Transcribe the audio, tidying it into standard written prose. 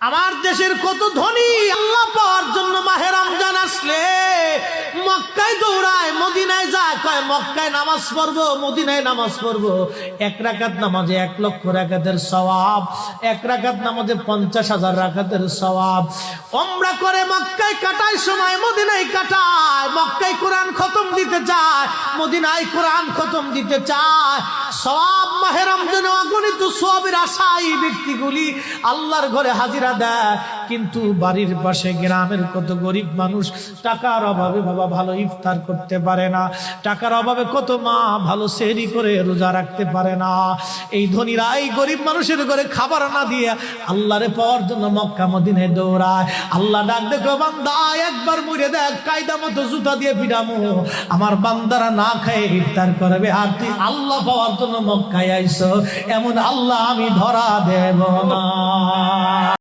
আমার দেশের কত ধনী আল্লাহ পাওয়ার জন্য মাহে রমজান আসলে মক্কায় দৌড়ায়, মদিনায় যায়, কয় মক্কায় নামাজ পড়বো, মদিনায় নামাজ পড়বো। এক রাকাত নামাজে 1 লক্ষ রাকাতের সওয়াব, এক রাকাত নামাজে 50,000 রাকাতের সওয়াব। উমরা করে মক্কায় কাটায় সময় মদিনায় কাটায়, মক্কায় কোরআন খতম দিতে চায়, মদিনায় কোরআন খতম দিতে চায়। সওয়াব মাহে রমজানে অগণিত সওয়াবের আশায় ব্যক্তিগুলি আল্লাহর ঘরে হাজিরা দেয়, কিন্তু বাড়ির পাশে গ্রামের কত গরিব মানুষ টাকার অভাবে বাবা ভালো ইফতার করতে পারে না, টাকার অভাবে কত মা ভালো সেহরি করে রোজা রাখতে পারে না। এই ধনীরা এই গরিব মানুষের ঘরে খাবার না দিয়ে আল্লাহরে পাওয়ার জন্য মক্কা মদিনায় দৌড়ায়। আল্লাহ ডাক দেখো, বান্দা একবার মরে দেখ, কায়দা মতো জুতা দিয়ে পিটামো, আমার বান্দারা না খায় ইফতার করবে, আর তুই আল্লাহ পাওয়ার জন্য মক্কায় আইছো, এমন আল্লাহ আমি ধরা দেব না।